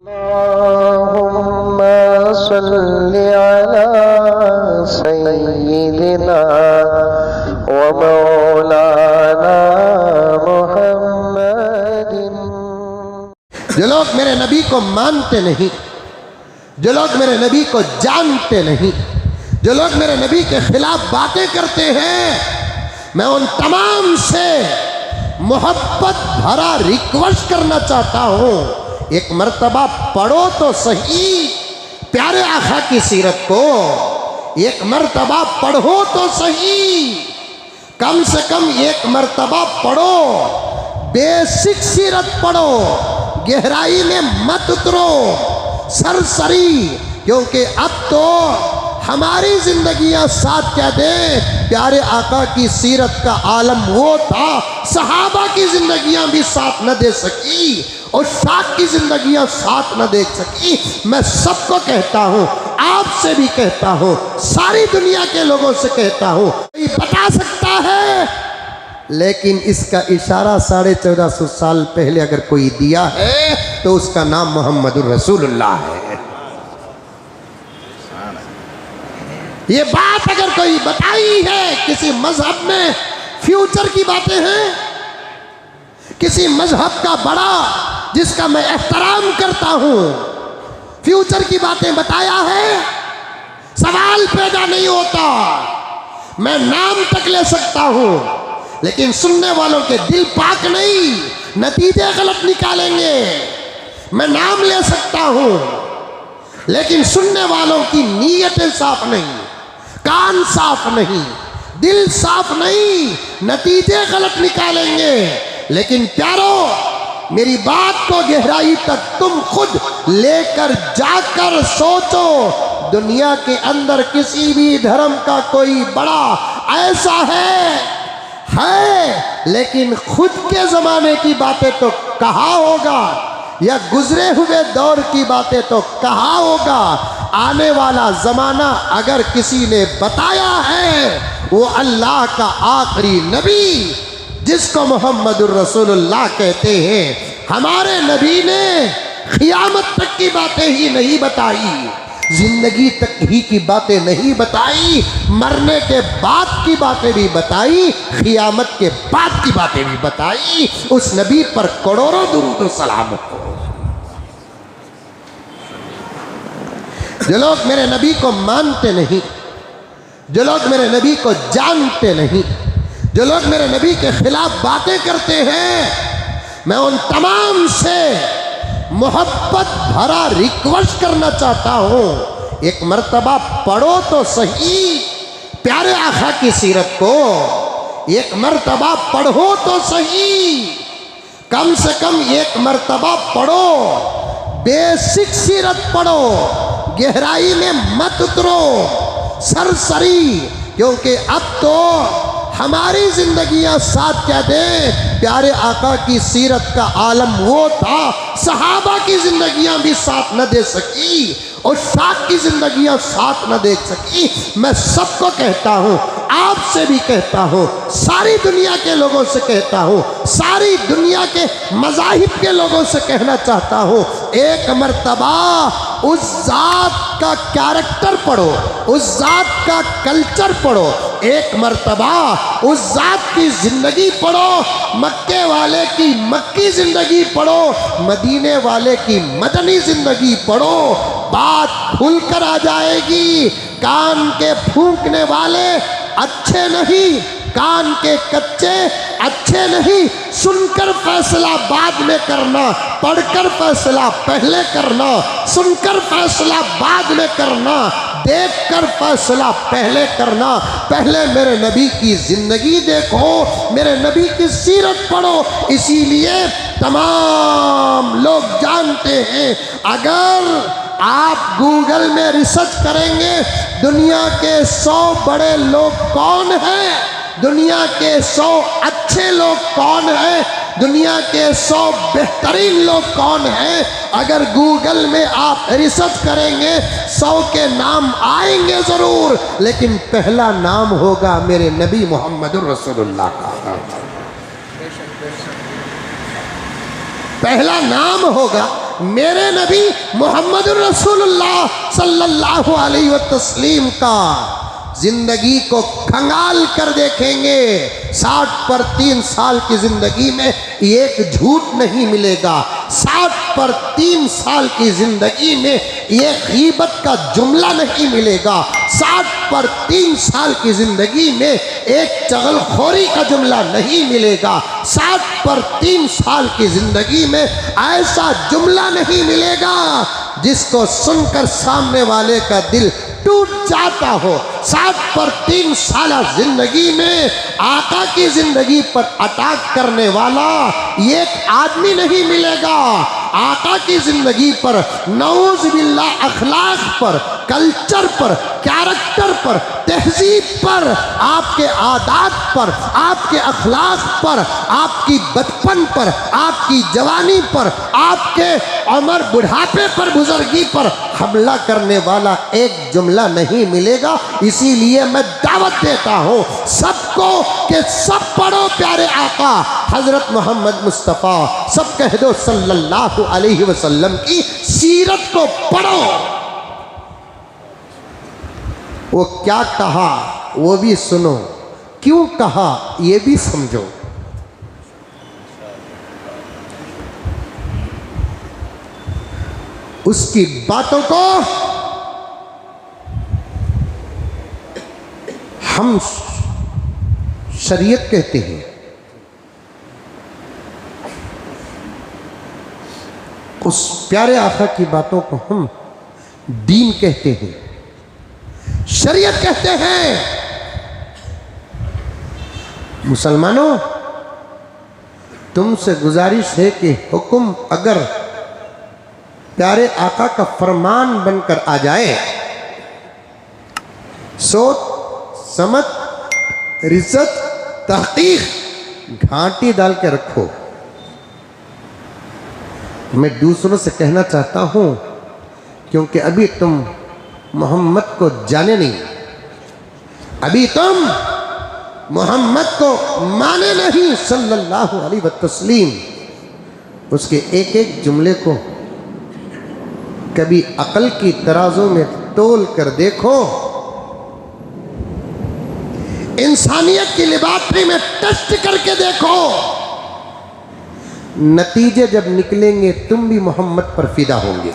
अल्लाहुम्मा सल्लि अला सय्यिदिना व मौलाना मुहम्मदिन। जो लोग मेरे नबी को मानते नहीं, जो लोग मेरे नबी को जानते नहीं, जो लोग मेरे नबी के खिलाफ बातें करते हैं, मैं उन तमाम से मोहब्बत भरा रिक्वेस्ट करना चाहता हूँ, एक मर्तबा पढ़ो तो सही प्यारे आका की सीरत को, एक मर्तबा पढ़ो तो सही, कम से कम एक मर्तबा पढ़ो, बेसिक सीरत पढ़ो, गहराई में मत उतरो सरसरी, क्योंकि अब तो हमारी जिंदगियां साथ क्या दे। प्यारे आका की सीरत का आलम वो था, सहाबा की जिंदगियां भी साथ न दे सकी और साथ की जिंदगियां साथ न देख सकी। मैं सबको कहता हूँ, आपसे भी कहता हूँ, सारी दुनिया के लोगों से कहता हूँ, कोई बता सकता है, लेकिन इसका इशारा 1450 साल पहले अगर कोई दिया है तो उसका नाम मोहम्मदुर रसूलुल्लाह है। ये बात अगर कोई बताई है, किसी मजहब में फ्यूचर की बातें हैं, किसी मजहब का बड़ा जिसका मैं एहतराम करता हूं, फ्यूचर की बातें बताया है, सवाल पैदा नहीं होता। मैं नाम तक ले सकता हूं, लेकिन सुनने वालों के दिल पाक नहीं, नतीजे गलत निकालेंगे। मैं नाम ले सकता हूं, लेकिन सुनने वालों की नीयतें साफ नहीं, कान साफ नहीं, दिल साफ नहीं, नतीजे गलत निकालेंगे। लेकिन प्यारो, मेरी बात को गहराई तक तुम खुद लेकर जाकर सोचो। दुनिया के अंदर किसी भी धर्म का कोई बड़ा ऐसा है, लेकिन खुद के ज़माने की बातें तो कहा होगा, या गुजरे हुए दौर की बातें तो कहा होगा। आने वाला ज़माना अगर किसी ने बताया है, वो अल्लाह का आखिरी नबी जिसको मोहम्मदुर रसूलुल्लाह कहते हैं, हमारे नबी ने क़ियामत तक की बातें ही नहीं बताई, जिंदगी तक ही की बातें नहीं बताई, मरने के बाद की बातें भी बताई, क़ियामत के बाद की बातें भी बताई। उस नबी पर करोड़ों दुरूद व सलाम हो। जो लोग मेरे नबी को मानते नहीं, जो लोग मेरे नबी को जानते नहीं, जो लोग मेरे नबी के खिलाफ बातें करते हैं, मैं उन तमाम से मोहब्बत भरा रिक्वेस्ट करना चाहता हूँ, एक मर्तबा पढ़ो तो सही प्यारे आका की सीरत को, एक मर्तबा पढ़ो तो सही, कम से कम एक मर्तबा पढ़ो, बेसिक सीरत पढ़ो, गहराई में मत उतरो सरसरी, क्योंकि अब तो हमारी जिंदगियां साथ क्या दे। प्यारे आका की सीरत का आलम वो था, सहाबा की जिंदगियां भी साथ न दे सकी और साथ की जिंदगियां साथ न देख सकी। मैं सबको कहता हूँ, आपसे भी कहता हूँ, सारी दुनिया के लोगों से कहता हूँ, सारी दुनिया के मज़ाहिब के लोगों से कहना चाहता हूँ, एक मर्तबा उस ज़ात का कैरेक्टर पढ़ो, उस ज़ात का कल्चर पढ़ो, एक मर्तबा उस ज़ात की ज़िंदगी पढ़ो, मक्के वाले की मक्की ज़िंदगी पढ़ो, मदीने वाले की मदनी ज़िंदगी पढ़ो, बात खुल कर आ जाएगी। कान के फूंकने वाले अच्छे नहीं, कान के कच्चे अच्छे नहीं। सुनकर फैसला बाद में करना, पढ़कर फैसला पहले करना, सुनकर फैसला बाद में करना, देखकर फैसला पहले करना। पहले मेरे नबी की ज़िंदगी देखो, मेरे नबी की सीरत पढ़ो। इसीलिए तमाम लोग जानते हैं, अगर आप गूगल में रिसर्च करेंगे दुनिया के 100 बड़े लोग कौन हैं, दुनिया के 100 अच्छे लोग कौन हैं, दुनिया के 100 बेहतरीन लोग कौन हैं, अगर गूगल में आप रिसर्च करेंगे 100 के नाम आएंगे ज़रूर, लेकिन पहला नाम होगा मेरे नबी मोहम्मदुर रसूलुल्लाह का। पहला नाम होगा मेरे नबी मोहम्मद रसूलुल्लाह सल्लल्लाहु अलैहि वसल्लम का जिंदगी को खंगाल कर देखेंगे, 60 पर 3 साल की जिंदगी में एक झूठ नहीं मिलेगा, 60 पर 3 साल की जिंदगी में एक गीबत का जुमला नहीं मिलेगा, 60 पर 3 साल की जिंदगी में एक चगलखोरी का जुमला नहीं मिलेगा, 60 पर 3 साल की जिंदगी में ऐसा जुमला नहीं मिलेगा जिसको सुनकर सामने वाले का दिल टूट जाता हो। 60 पर 3 साल जिंदगी में आका की जिंदगी पर अटैक करने वाला एक आदमी नहीं मिलेगा। आका की जिंदगी पर नऊज़ बिल्लाह अखलाक पर, कल्चर पर, कैरेक्टर पर, तहजीब पर, आपके आदात पर, आपके अखलाक पर, आपकी बचपन पर, आपकी जवानी पर, आपके उम्र बुढ़ापे पर, बुजुर्गी पर हमला करने वाला एक जुमला नहीं मिलेगा। इसीलिए मैं दावत देता हूँ सबको कि सब पढ़ो प्यारे आका हजरत मोहम्मद मुस्तफ़ा, सब कह दो सल्लल्लाहु अलैहि वसल्लम की सीरत को पढ़ो। वो क्या कहा वो भी सुनो, क्यों कहा ये भी समझो। उसकी बातों को हम शरीयत कहते हैं, उस प्यारे आका की बातों को हम दीन कहते हैं, शरीयत कहते हैं। मुसलमानों, तुमसे गुजारिश है कि हुक्म अगर प्यारे आका का फरमान बनकर आ जाए, सोच समझ रिज़्ज़त तहकीक घाटी डाल के रखो। मैं दूसरों से कहना चाहता हूं क्योंकि अभी तुम मोहम्मद को जाने नहीं, अभी तुम मोहम्मद को माने नहीं सल्लल्लाहु अलैहि वसल्लम। उसके एक एक जुमले को कभी अकल की तराजू में तोल कर देखो, इंसानियत की लेबोरेटरी में टेस्ट करके देखो, नतीजे जब निकलेंगे तुम भी मोहम्मद पर फिदा होंगे।